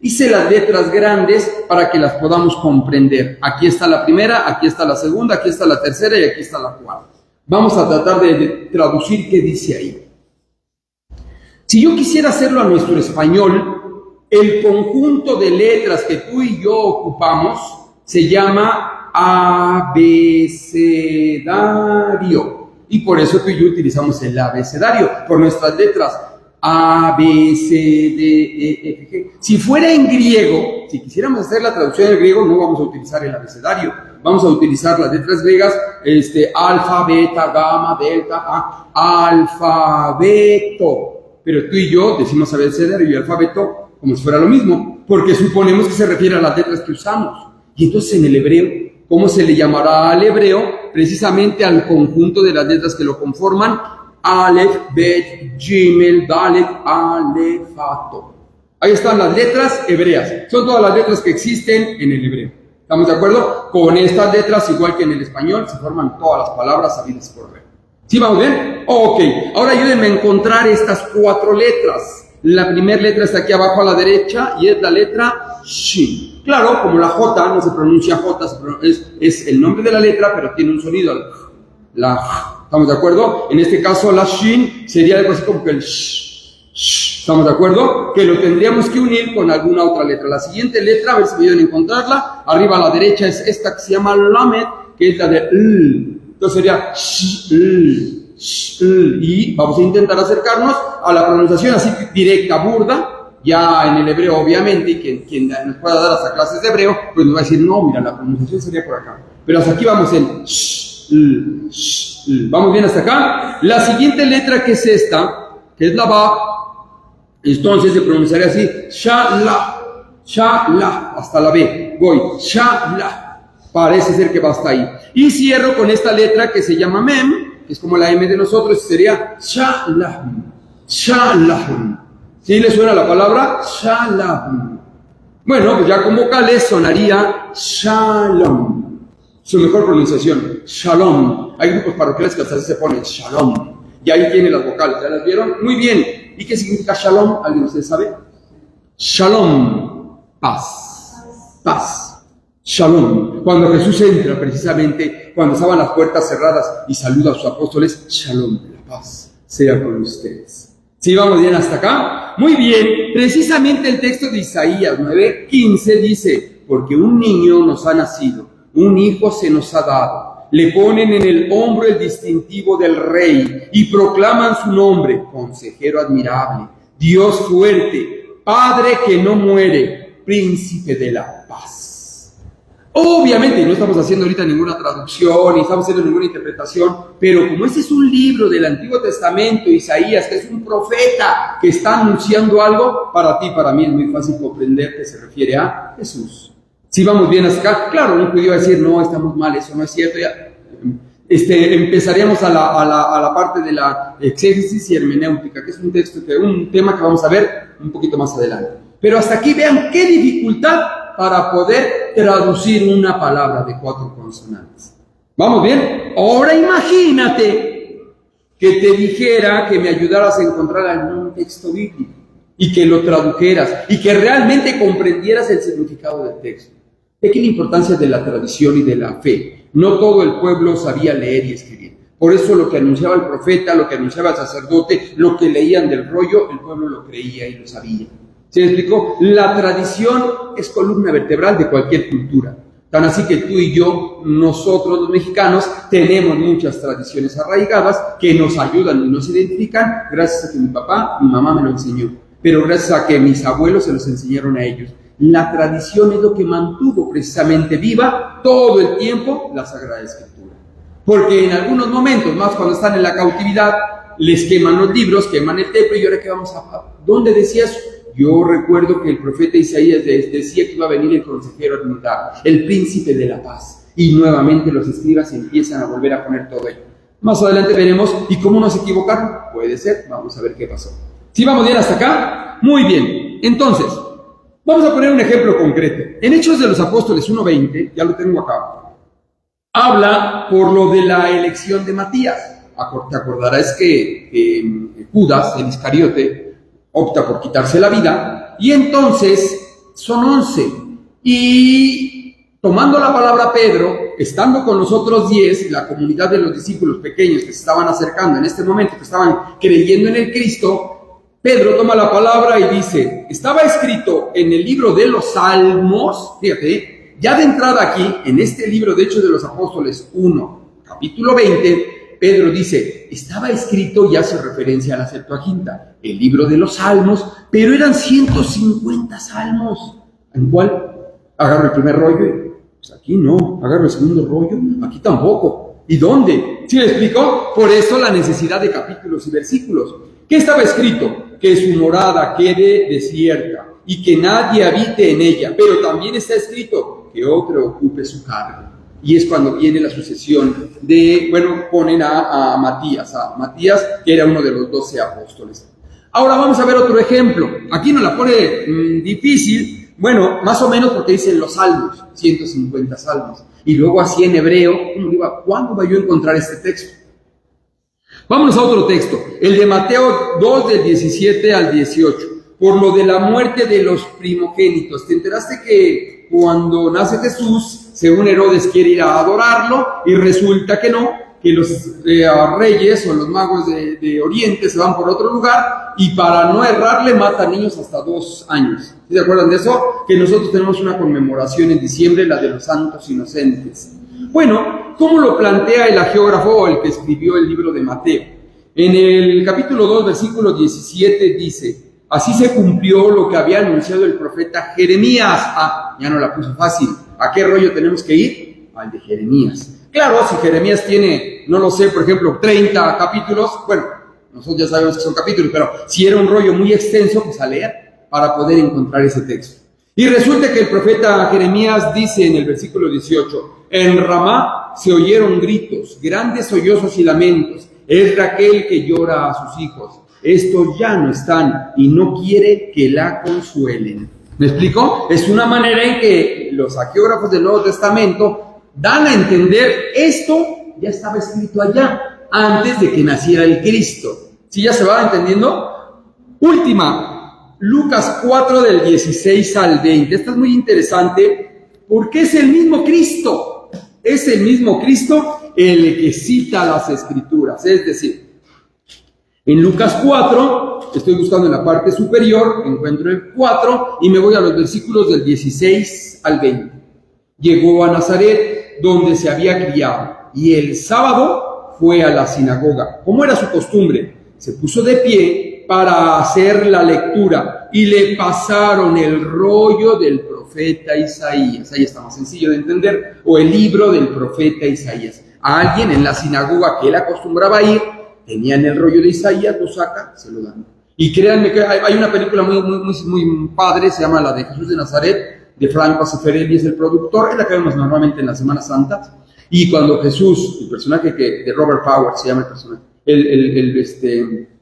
Hice las letras grandes para que las podamos comprender. Aquí está la primera, aquí está la segunda, aquí está la tercera y aquí está la cuarta. Vamos a tratar de traducir qué dice ahí. Si yo quisiera hacerlo a nuestro español, el conjunto de letras que tú y yo ocupamos se llama abecedario. Y por eso tú y yo utilizamos el abecedario, por nuestras letras A, B, C, D, E, F, G. Si fuera en griego, si quisiéramos hacer la traducción en griego, no vamos a utilizar el abecedario. Vamos a utilizar las letras griegas, alfa, beta, gamma, delta, alfabeto. Pero tú y yo decimos abecedario y alfabeto como si fuera lo mismo, porque suponemos que se refiere a las letras que usamos. Y entonces en el hebreo, ¿cómo se le llamará al hebreo? Precisamente al conjunto de las letras que lo conforman, Aleph, Bet, Gimel, Dalet, Alefato. Ahí están las letras hebreas. Son todas las letras que existen en el hebreo. ¿Estamos de acuerdo? Con estas letras, igual que en el español, se forman todas las palabras sabidas por ver. ¿Sí vamos bien? Ok. Ahora ayúdenme a encontrar estas 4 letras. La primera letra está aquí abajo a la derecha y es la letra Shin. Claro, como la J no se pronuncia J, es el nombre de la letra, pero tiene un sonido. La J. ¿Estamos de acuerdo? En este caso la Shin sería algo así como que el Sh. ¿Estamos de acuerdo? Que lo tendríamos que unir con alguna otra letra. La siguiente letra, a ver si me ayudan a encontrarla. Arriba a la derecha es esta que se llama Lamed, que es la de L. Entonces sería y vamos a intentar acercarnos a la pronunciación así directa, burda. Ya en el hebreo, obviamente, y quien nos pueda dar hasta clases de hebreo, pues nos va a decir, no, mira, la pronunciación sería por acá. Pero hasta aquí vamos en ¿Vamos bien hasta acá? La siguiente letra, que es esta, que es la Ba, entonces se pronunciaría así, Sha-la, hasta la B. Voy, Sha-la. Parece ser que va hasta ahí. Y cierro con esta letra que se llama Mem, que es como la M de nosotros, sería Shalom. ¿Sí le suena la palabra? Shalom. Bueno, pues ya con vocales sonaría Shalom. Su mejor pronunciación, Shalom. Hay grupos parroquiales que hasta se ponen Shalom. Y ahí tiene las vocales, ¿ya las vieron? Muy bien. ¿Y qué significa Shalom? ¿Alguien de ustedes sabe? Shalom, paz. Shalom. Cuando Jesús entra, precisamente, cuando estaban las puertas cerradas y saluda a sus apóstoles, Shalom, la paz sea con ustedes. ¿Sí vamos bien hasta acá? Muy bien. Precisamente el texto de Isaías 9:15 dice, porque un niño nos ha nacido, un hijo se nos ha dado. Le ponen en el hombro el distintivo del rey y proclaman su nombre, Consejero admirable, Dios fuerte, Padre que no muere, Príncipe de la paz. Obviamente, no estamos haciendo ahorita ninguna traducción, ni estamos haciendo ninguna interpretación, pero como este es un libro del Antiguo Testamento, Isaías, que es un profeta que está anunciando algo, para ti, para mí es muy fácil comprender que se refiere a Jesús. Si vamos bien hasta acá, claro, un judío va a decir, no, estamos mal, eso no es cierto, ya. Empezaríamos a la parte de la exégesis y hermenéutica, que es un tema que vamos a ver un poquito más adelante. Pero hasta aquí vean qué dificultad para poder traducir una palabra de 4 consonantes. ¿Vamos bien? Ahora imagínate que te dijera que me ayudaras a encontrar algún texto bíblico y que lo tradujeras y que realmente comprendieras el significado del texto. Es que la importancia de la tradición y de la fe. No todo el pueblo sabía leer y escribir. Por eso lo que anunciaba el profeta, lo que anunciaba el sacerdote, lo que leían del rollo, el pueblo lo creía y lo sabía. ¿Se me explicó? La tradición es columna vertebral de cualquier cultura. Tan así que tú y yo, nosotros los mexicanos, tenemos muchas tradiciones arraigadas que nos ayudan y nos identifican gracias a que mi papá, mi mamá me lo enseñó. Pero gracias a que mis abuelos se los enseñaron a ellos. La tradición es lo que mantuvo precisamente viva todo el tiempo la Sagrada Escritura. Porque en algunos momentos, más cuando están en la cautividad, les queman los libros, queman el templo, y ahora que vamos a... ¿Dónde decía eso? Yo recuerdo que el profeta Isaías decía que iba a venir el consejero admirable, el príncipe de la paz. Y nuevamente los escribas empiezan a volver a poner todo ello. Más adelante veremos, ¿y cómo nos equivocaron? Puede ser, vamos a ver qué pasó. ¿Sí vamos bien hasta acá? Muy bien. Entonces, vamos a poner un ejemplo concreto. En Hechos de los Apóstoles 1:20, ya lo tengo acá, habla por lo de la elección de Matías. Te acordarás que Judas, el Iscariote, opta por quitarse la vida, y entonces son 11. Y tomando la palabra Pedro, estando con los otros 10, la comunidad de los discípulos pequeños que se estaban acercando en este momento, que estaban creyendo en el Cristo, Pedro toma la palabra y dice, estaba escrito en el libro de los Salmos, fíjate, ya de entrada aquí, en este libro de Hechos de los Apóstoles 1, capítulo 20, Pedro dice, estaba escrito y hace referencia a la Septuaginta, el libro de los Salmos, pero eran 150 salmos. ¿En cuál? Agarro el primer rollo y, pues aquí no, agarro el segundo rollo, aquí tampoco. ¿Y dónde? ¿Sí me explico? Por eso la necesidad de capítulos y versículos. ¿Qué estaba escrito? Que su morada quede desierta y que nadie habite en ella, pero también está escrito que otro ocupe su cargo. Y es cuando viene la sucesión de, ponen a Matías, que era uno de los 12 apóstoles. Ahora vamos a ver otro ejemplo. Aquí nos la pone difícil, más o menos porque dicen los salmos, 150 salmos. Y luego así en hebreo, ¿cuándo voy yo a encontrar este texto? Vámonos a otro texto, el de Mateo 2, del 17 al 18. Por lo de la muerte de los primogénitos. ¿Te enteraste que cuando nace Jesús, según Herodes quiere ir a adorarlo y resulta que no, que los reyes o los magos de Oriente se van por otro lugar y para no errarle matan niños hasta 2 años. ¿Sí se acuerdan de eso? Que nosotros tenemos una conmemoración en diciembre, la de los santos inocentes. Bueno, ¿cómo lo plantea el agiógrafo o el que escribió el libro de Mateo? En el capítulo 2, versículo 17 dice: así se cumplió lo que había anunciado el profeta Jeremías. Ya no la puso fácil. ¿A qué rollo tenemos que ir? Al de Jeremías. Claro, si Jeremías tiene, no lo sé, por ejemplo, 30 capítulos, bueno, nosotros ya sabemos que son capítulos, pero si era un rollo muy extenso, pues a leer para poder encontrar ese texto. Y resulta que el profeta Jeremías dice en el versículo 18: en Ramá se oyeron gritos, grandes sollozos y lamentos. Es Raquel que llora a sus hijos. Estos ya no están y no quiere que la consuelen. ¿Me explico? Es una manera en que los agiógrafos del Nuevo Testamento dan a entender esto ya estaba escrito allá, antes de que naciera el Cristo. ¿Sí ya se va entendiendo? Última, Lucas 4 del 16 al 20. Esta es muy interesante porque es el mismo Cristo. Es el mismo Cristo el que cita las Escrituras. Es decir, en Lucas 4, estoy buscando en la parte superior, encuentro el 4 y me voy a los versículos del 16 al 20. Llegó a Nazaret, donde se había criado, y el sábado fue a la sinagoga. Como era su costumbre, se puso de pie para hacer la lectura y le pasaron el rollo del profeta Isaías. Ahí está más sencillo de entender, o el libro del profeta Isaías. A alguien en la sinagoga que él acostumbraba a ir, tenían el rollo de Isaías, lo saca, se lo dan. Y créanme que hay una película muy padre, se llama la de Jesús de Nazaret, de Franco Zeffirelli, es el productor, es la que vemos normalmente en la Semana Santa. Y cuando Jesús, el personaje de Robert Powers se llama el personaje,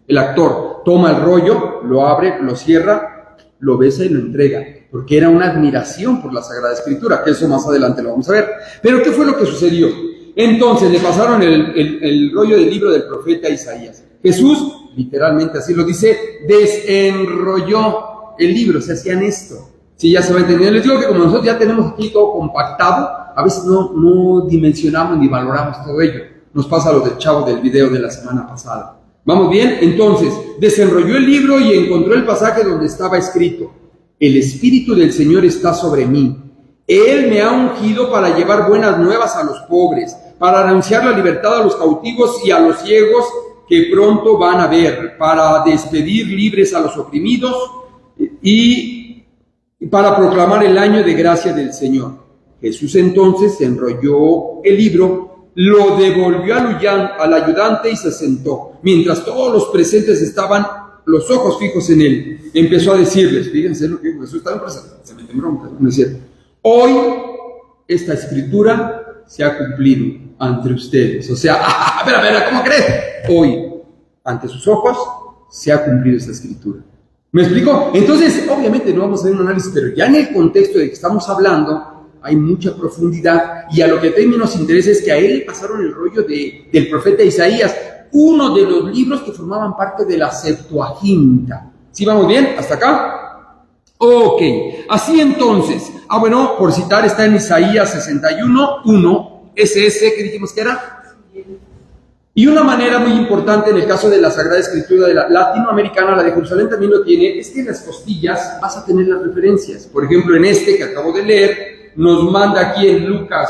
el actor, toma el rollo, lo abre, lo cierra, lo besa y lo entrega, porque era una admiración por la Sagrada Escritura, que eso más adelante lo vamos a ver. Pero ¿qué fue lo que sucedió? Entonces le pasaron el rollo del libro del profeta Isaías. Jesús, literalmente así lo dice, desenrolló el libro, se hacían esto. Sí, ya se va entendiendo. Les digo que como nosotros ya tenemos aquí todo compactado, a veces no dimensionamos ni valoramos todo ello. Nos pasa lo del chavo del video de la semana pasada. ¿Vamos bien? Entonces, desenrolló el libro y encontró el pasaje donde estaba escrito: el Espíritu del Señor está sobre mí. Él me ha ungido para llevar buenas nuevas a los pobres, para anunciar la libertad a los cautivos y a los ciegos que pronto van a ver, para despedir libres a los oprimidos y para proclamar el año de gracia del Señor. Jesús entonces enrolló el libro, lo devolvió al ayudante y se sentó. Mientras todos los presentes estaban los ojos fijos en él, empezó a decirles, fíjense lo que Jesús estaba presente, se meten broncas, no es cierto. Hoy esta escritura se ha cumplido ante ustedes. O sea, a ver, ¿cómo crees? Hoy, ante sus ojos, se ha cumplido esta escritura. ¿Me explico? Entonces, obviamente no vamos a hacer un análisis, pero ya en el contexto de que estamos hablando, hay mucha profundidad, y a lo que también nos interesa es que a él le pasaron el rollo del profeta Isaías, uno de los libros que formaban parte de la Septuaginta. ¿Sí vamos bien? ¿Hasta acá? Ok, así entonces, bueno, por citar, está en Isaías 61:1, ese que dijimos que era. Y una manera muy importante en el caso de la Sagrada Escritura de la latinoamericana, la de Jerusalén también lo tiene, es que en las costillas vas a tener las referencias. Por ejemplo, en este que acabo de leer, nos manda aquí en Lucas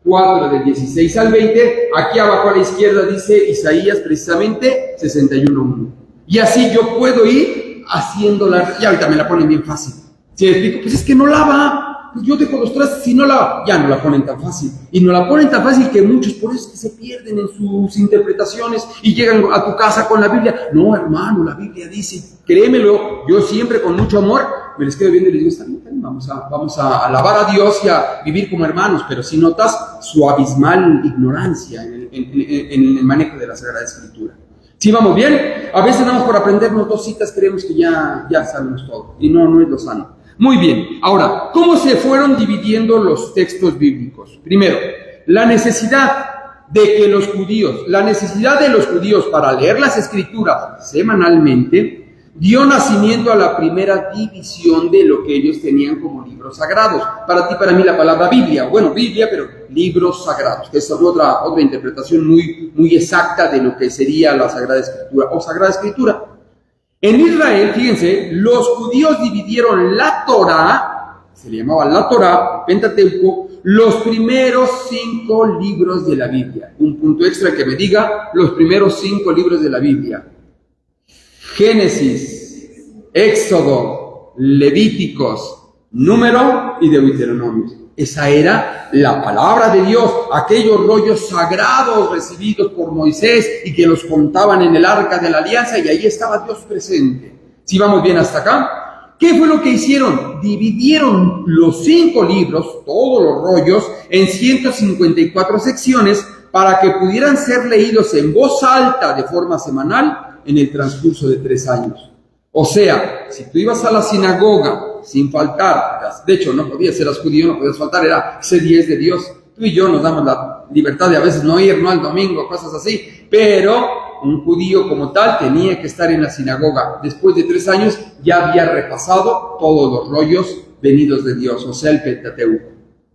4 del 16 al 20, aquí abajo a la izquierda dice Isaías precisamente 61:1. Y así yo puedo ir haciéndola, y ahorita me la ponen bien fácil. Si les explico, pues es que no lava. Yo dejo los trastes y ya no la ponen tan fácil. Y no la ponen tan fácil que muchos, por eso es que se pierden en sus interpretaciones y llegan a tu casa con la Biblia. No, hermano, la Biblia dice, créemelo, yo siempre con mucho amor me les quedo viendo y les digo, está bien, vamos a alabar a Dios y a vivir como hermanos, pero si notas su abismal ignorancia en el manejo de la Sagrada Escritura. ¿Sí vamos bien? A veces nada más por aprendernos 2 citas creemos que ya sabemos todo, y no es lo sano. Muy bien, ahora, ¿cómo se fueron dividiendo los textos bíblicos? Primero, la necesidad de los judíos para leer las Escrituras semanalmente dio nacimiento a la primera división de lo que ellos tenían como libros sagrados. Para ti, para mí, la palabra Biblia, bueno, Biblia, pero libros sagrados, que es otra interpretación muy exacta de lo que sería la Sagrada Escritura o Sagrada Escritura. En Israel, fíjense, los judíos dividieron la Torá, se le llamaba la Torá, el Pentateuco, los primeros 5 libros de la Biblia. Un punto extra que me diga los primeros 5 libros de la Biblia: Génesis, Éxodo, Levíticos, Número y Deuteronomio. Esa era la palabra de Dios, aquellos rollos sagrados recibidos por Moisés y que los contaban en el arca de la alianza, y ahí estaba Dios presente. ¿Sí vamos bien hasta acá? ¿Qué fue lo que hicieron? Dividieron los 5 libros, todos los rollos, en 154 secciones para que pudieran ser leídos en voz alta de forma semanal en el transcurso de 3 años. O sea, si tú ibas a la sinagoga sin faltar, de hecho no podías, eras judío, no podías faltar, era ese 10 de Dios. Tú y yo nos damos la libertad de a veces no ir, no al domingo, cosas así, pero un judío como tal tenía que estar en la sinagoga. Después de 3 años ya había repasado todos los rollos venidos de Dios, o sea, el Pentateuco.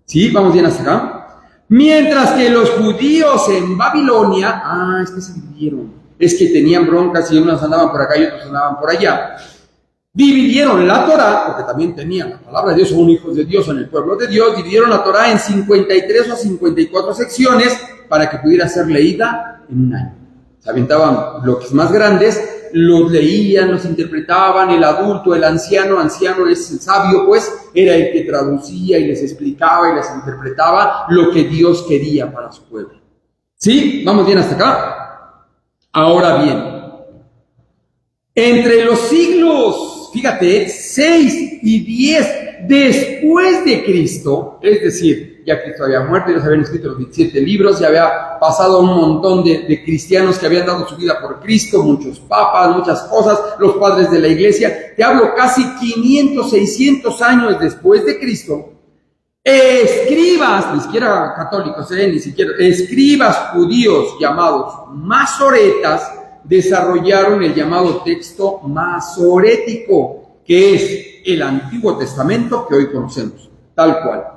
¿Sí? ¿Vamos bien hasta acá? Mientras que los judíos en Babilonia, es que se dividieron, es que tenían broncas y unos andaban por acá y otros andaban por allá. Dividieron la Torá, porque también tenían la palabra de Dios, son hijos de Dios en el pueblo de Dios, dividieron la Torá en 53 o 54 secciones para que pudiera ser leída en un año. Se aventaban bloques más grandes, los leían, los interpretaban, el adulto, el anciano es el sabio, pues, era el que traducía y les explicaba y les interpretaba lo que Dios quería para su pueblo. ¿Sí? ¿Vamos bien hasta acá? Ahora bien, entre los siglos, fíjate, 6 y 10 después de Cristo, es decir, ya Cristo había muerto, ya se habían escrito los 27 libros, ya había pasado un montón de cristianos que habían dado su vida por Cristo, muchos papas, muchas cosas, los padres de la iglesia, te hablo casi 500, 600 años después de Cristo. Escribas, ni siquiera católicos, ni siquiera, escribas judíos llamados masoretas desarrollaron el llamado texto masorético, que es el Antiguo Testamento que hoy conocemos, tal cual.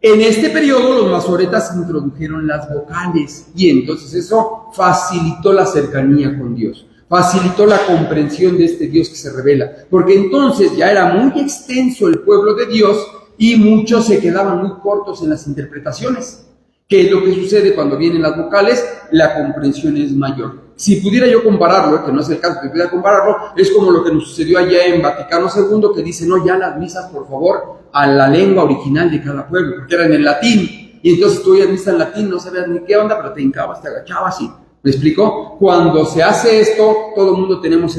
En este periodo los masoretas introdujeron las vocales y entonces eso facilitó la cercanía con Dios, facilitó la comprensión de este Dios que se revela, porque entonces ya era muy extenso el pueblo de Dios y muchos se quedaban muy cortos en las interpretaciones. ¿Qué es lo que sucede cuando vienen las vocales? La comprensión es mayor. Si pudiera yo compararlo, que no es el caso que pudiera compararlo, es como lo que nos sucedió allá en Vaticano II, que dice, no, ya las misas, por favor, a la lengua original de cada pueblo, porque eran en latín, y entonces tú oías misa en latín, no sabías ni qué onda, pero te hincabas, te agachabas y... ¿Me explico? Cuando se hace esto, todo el mundo tenemos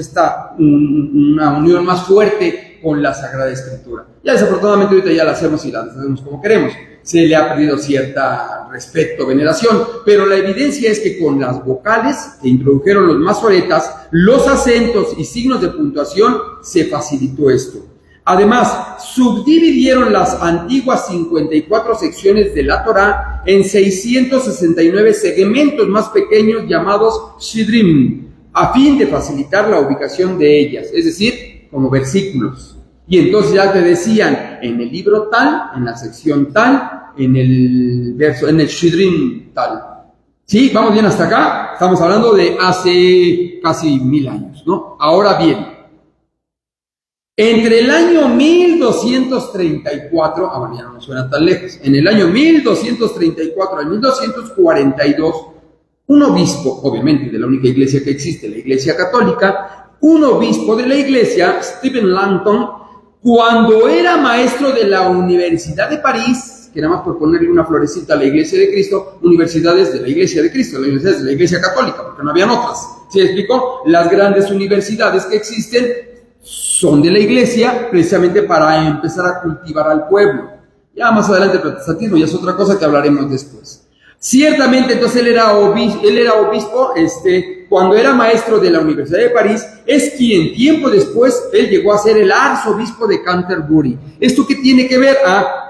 una unión más fuerte con la Sagrada Escritura. Ya desafortunadamente ahorita ya la hacemos y la hacemos como queremos. Se le ha perdido cierta respeto, veneración, pero la evidencia es que con las vocales que introdujeron los masoretas, los acentos y signos de puntuación, se facilitó esto. Además, subdividieron las antiguas 54 secciones de la Torá en 669 segmentos más pequeños llamados shidrim, a fin de facilitar la ubicación de ellas, es decir, como versículos. Y entonces ya te decían, en el libro tal, en la sección tal, en el verso, en el shidrim tal. ¿Sí? ¿Vamos bien hasta acá? Estamos hablando de hace casi 1000 años, ¿no? Ahora bien, entre el año 1234, bueno, ya no nos suena tan lejos, en el año 1234 al 1242, un obispo, obviamente de la única iglesia que existe, la Iglesia Católica, un obispo de la iglesia, Stephen Langton, cuando era maestro de la Universidad de París, que nada más por ponerle una florecita a la Iglesia de Cristo, universidades de la Iglesia de Cristo, las universidades de la Iglesia Católica, porque no habían otras. ¿Sí explicó? Las grandes universidades que existen son de la iglesia precisamente para empezar a cultivar al pueblo. Ya más adelante el protestantismo ya es otra cosa que hablaremos después. Ciertamente entonces él era obispo, cuando era maestro de la Universidad de París, es quien tiempo después él llegó a ser el arzobispo de Canterbury. ¿Esto qué tiene que ver?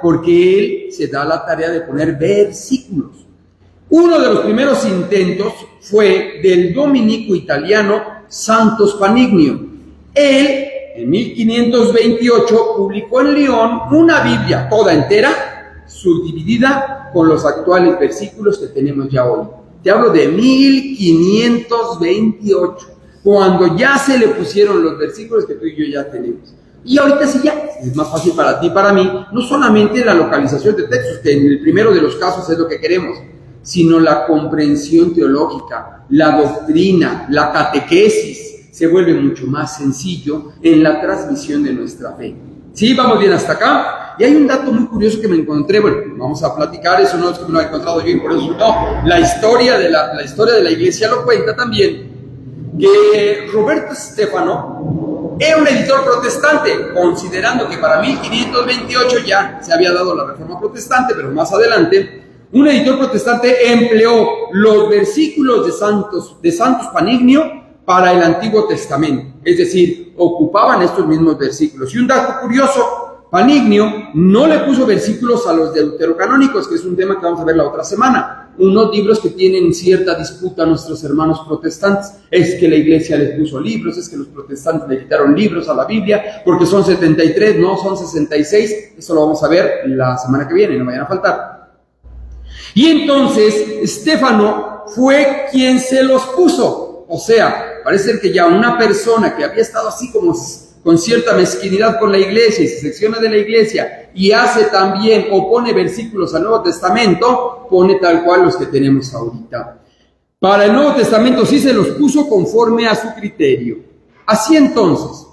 Porque él se da la tarea de poner versículos. Uno de los primeros intentos fue del dominico italiano Santo Spanignio. Él, en 1528, publicó en León una Biblia toda entera, subdividida con los actuales versículos que tenemos ya hoy. Te hablo de 1528, cuando ya se le pusieron los versículos que tú y yo ya tenemos. Y ahorita sí ya es más fácil para ti y para mí, no solamente la localización de textos, que en el primero de los casos es lo que queremos, sino la comprensión teológica, la doctrina, la catequesis, se vuelve mucho más sencillo en la transmisión de nuestra fe. ¿Sí? ¿Vamos bien hasta acá? Y hay un dato muy curioso que me encontré, bueno, vamos a platicar, eso no es que me lo he encontrado yo y por eso no, la historia de la iglesia lo cuenta también, que Roberto Stefano era un editor protestante, considerando que para 1528 ya se había dado la reforma protestante, pero más adelante, un editor protestante empleó los versículos de Santos Panignio para el Antiguo Testamento, es decir, ocupaban estos mismos versículos. Y un dato curioso, Panignio no le puso versículos a los deuterocanónicos, que es un tema que vamos a ver la otra semana, unos libros que tienen cierta disputa a nuestros hermanos protestantes. Es que la iglesia les puso libros, es que los protestantes le quitaron libros a la Biblia, porque son 73, no, son 66, eso lo vamos a ver la semana que viene, no vayan a faltar. Y entonces, Stefano fue quien se los puso, o sea, parece ser que ya una persona que había estado así como con cierta mezquinidad con la iglesia y se secciona de la iglesia y hace también o pone versículos al Nuevo Testamento, pone tal cual los que tenemos ahorita. Para el Nuevo Testamento sí se los puso conforme a su criterio. Así entonces,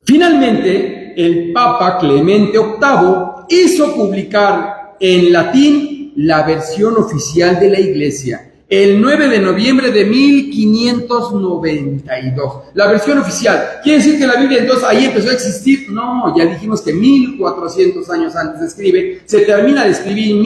finalmente el Papa Clemente VIII hizo publicar en latín la versión oficial de la iglesia, el 9 de noviembre de 1592, la versión oficial. ¿Quiere decir que la Biblia entonces ahí empezó a existir? No, ya dijimos que 1400 años antes se escribe, se termina de escribir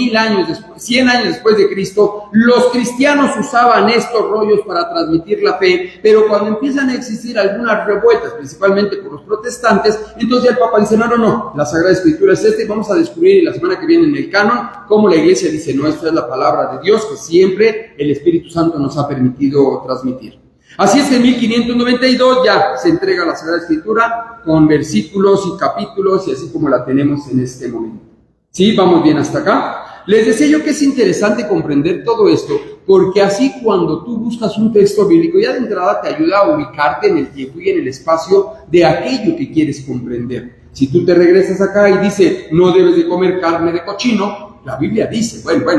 100 años después de Cristo. Los cristianos usaban estos rollos para transmitir la fe, pero cuando empiezan a existir algunas revueltas, principalmente por los protestantes, entonces el Papa dice, no, la Sagrada Escritura es y vamos a descubrir la semana que viene en el canon cómo la iglesia dice, no, esta es la palabra de Dios que siempre el Espíritu Santo nos ha permitido transmitir. Así es que en 1592 ya se entrega la Sagrada Escritura con versículos y capítulos y así como la tenemos en este momento. ¿Sí? ¿Vamos bien hasta acá? Les decía yo que es interesante comprender todo esto, porque así cuando tú buscas un texto bíblico, ya de entrada te ayuda a ubicarte en el tiempo y en el espacio de aquello que quieres comprender. Si tú te regresas acá y dice, no debes de comer carne de cochino, la Biblia dice, bueno, hay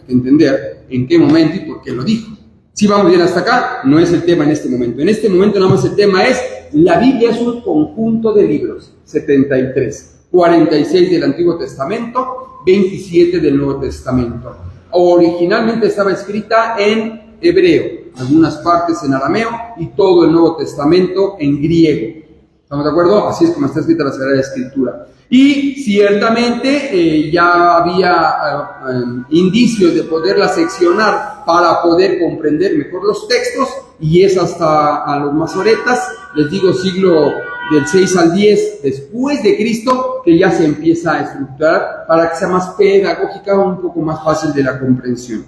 que entender en qué momento y por qué lo dijo. Si vamos bien hasta acá, no es el tema en este momento. En este momento nada más el tema es, la Biblia es un conjunto de libros, 73, 46 del Antiguo Testamento, 27 del Nuevo Testamento. Originalmente estaba escrita en hebreo, algunas partes en arameo y todo el Nuevo Testamento en griego. ¿Estamos de acuerdo? Así es como está escrita la Sagrada Escritura. Y ciertamente ya había indicios de poderla seccionar para poder comprender mejor los textos, y es hasta a los masoretas, les digo siglo del 6 al 10 después de Cristo, que ya se empieza a estructurar para que sea más pedagógica, un poco más fácil de la comprensión.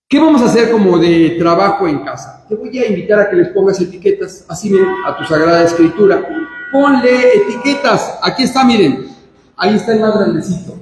¿Qué vamos a hacer como de trabajo en casa? Te voy a invitar a que les pongas etiquetas, así miren, a tu Sagrada Escritura. Ponle etiquetas, aquí está, miren, ahí está el más grandecito.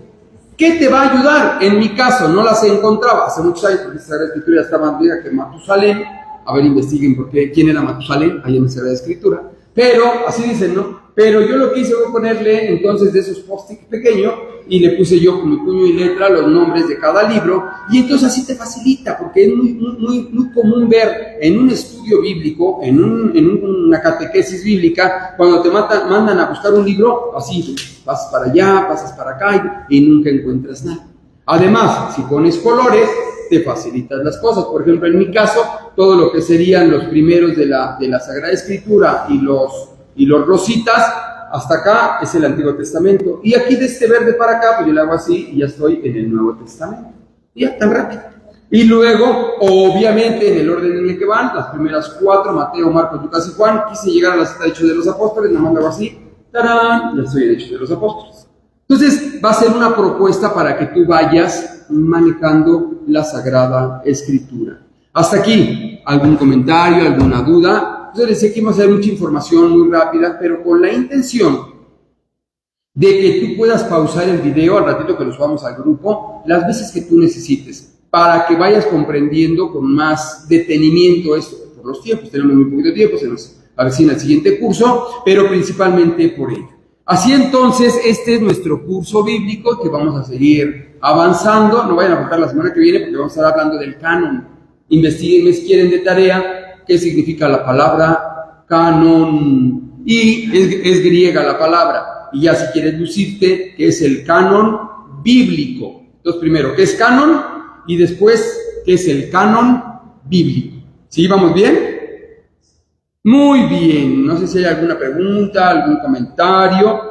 ¿Qué te va a ayudar? En mi caso, no las encontraba, hace muchos años, porque la Sagrada Escritura ya estaba más vieja que Matusalén. A ver, investiguen por qué, quién era Matusalén, ahí en la Sagrada Escritura. Pero, así dicen, ¿no? Pero yo lo que hice fue ponerle entonces de esos post-it pequeños y le puse yo con mi puño y letra los nombres de cada libro, y entonces así te facilita, porque es muy común ver en un estudio bíblico, en una catequesis bíblica, cuando te mandan a buscar un libro, así, pasas para allá, pasas para acá y nunca encuentras nada. Además, si pones colores, te facilitas las cosas. Por ejemplo, en mi caso, todo lo que serían los primeros de la Sagrada Escritura y los rositas, hasta acá es el Antiguo Testamento. Y aquí de este verde para acá, pues yo le hago así y ya estoy en el Nuevo Testamento. Y ya, tan rápido. Y luego, obviamente, en el orden en el que van, las primeras 4, Mateo, Marcos, Lucas y Juan, quise llegar a la cita de Hechos de los Apóstoles, nada más lo hago así, ¡tarán! Ya estoy en Hechos de los Apóstoles. Entonces, va a ser una propuesta para que tú vayas manejando la Sagrada Escritura. Hasta aquí, ¿algún comentario, alguna duda? Entonces les decía que iba a hacer mucha información muy rápida, pero con la intención de que tú puedas pausar el video al ratito que lo subamos al grupo, las veces que tú necesites, para que vayas comprendiendo con más detenimiento esto. Por los tiempos, tenemos muy poquito tiempo, se nos avecina el siguiente curso, pero principalmente por ello. Así entonces, este es nuestro curso bíblico que vamos a seguir avanzando. No vayan a faltar la semana que viene porque vamos a estar hablando del canon. Investiguen, si quieren de tarea, qué significa la palabra canon. Y es griega la palabra. Y ya si quieres lucirte, ¿qué es el canon bíblico? Entonces, primero, ¿qué es canon? Y después, ¿qué es el canon bíblico? ¿Sí? ¿Vamos bien? Muy bien. No sé si hay alguna pregunta, algún comentario.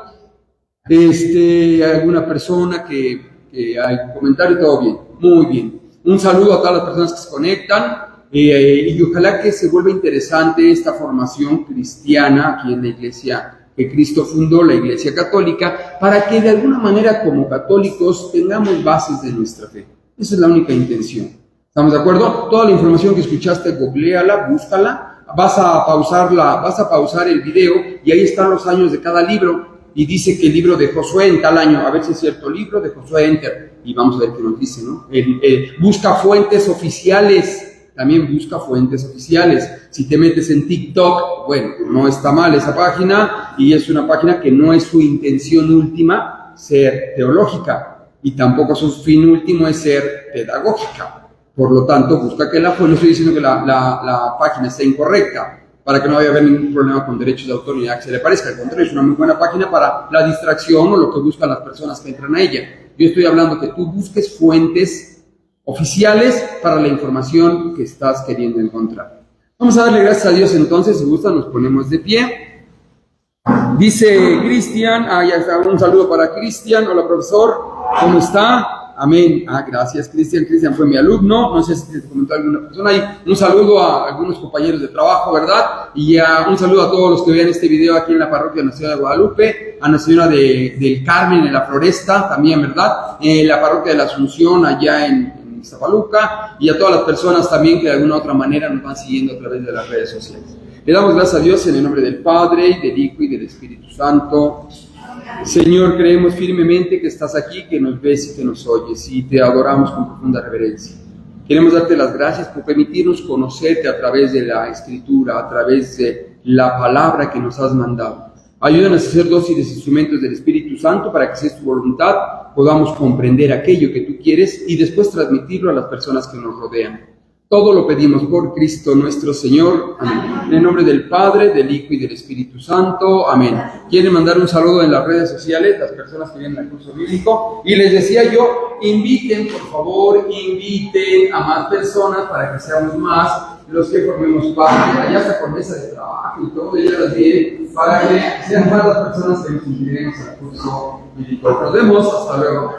Alguna persona que hay comentario, todo bien. Muy bien. Un saludo a todas las personas que se conectan. Y ojalá que se vuelva interesante esta formación cristiana aquí en la iglesia que Cristo fundó, la Iglesia Católica, para que de alguna manera como católicos tengamos bases de nuestra fe. Esa es la única intención. ¿Estamos de acuerdo? Toda la información que escuchaste, googléala, búscala, vas a pausar el video y ahí están los años de cada libro y dice que el libro de Josué en tal año, a ver si es cierto, libro de Josué, enter, y vamos a ver qué nos dice, ¿no? Busca fuentes oficiales. También busca fuentes oficiales. Si te metes en TikTok, bueno, no está mal esa página y es una página que no es su intención última ser teológica y tampoco su fin último es ser pedagógica. Por lo tanto, busca que la fuente, no estoy diciendo que la página esté incorrecta para que no vaya a haber ningún problema con derechos de autor ni nada que se le parezca. Al contrario, es una muy buena página para la distracción o lo que buscan las personas que entran a ella. Yo estoy hablando que tú busques fuentes oficiales para la información que estás queriendo encontrar. Vamos a darle gracias a Dios entonces, si gusta nos ponemos de pie. Dice Cristian, ya está, un saludo para Cristian. Hola profesor, ¿cómo está? Amén. Gracias Cristian. Cristian fue mi alumno, no sé si te comentó alguna persona ahí. Un saludo a algunos compañeros de trabajo, ¿verdad? Y un saludo a todos los que vean este video aquí en la parroquia de Nuestra Señora de Guadalupe, a Nuestra Señora del Carmen en la Floresta también, ¿verdad? La parroquia de la Asunción allá en Iztapaluca, y a todas las personas también que de alguna u otra manera nos van siguiendo a través de las redes sociales. Le damos gracias a Dios en el nombre del Padre, y del Hijo, y del Espíritu Santo. Señor, creemos firmemente que estás aquí, que nos ves y que nos oyes, y te adoramos con profunda reverencia. Queremos darte las gracias por permitirnos conocerte a través de la Escritura, a través de la palabra que nos has mandado. Ayúdanos a ser dóciles instrumentos del Espíritu Santo para que, si es tu voluntad, podamos comprender aquello que tú quieres y después transmitirlo a las personas que nos rodean. Todo lo pedimos por Cristo nuestro Señor. Amén. En el nombre del Padre, del Hijo y del Espíritu Santo. Amén. ¿Quieren mandar un saludo en las redes sociales, las personas que vienen al curso bíblico? Y les decía yo, inviten, por favor, inviten a más personas para que seamos más los que formemos parte, allá hasta con mesa de trabajo y todo, ya las vienen, para que sean más las personas que nos inscribiremos al curso bíblico. Nos vemos, hasta luego.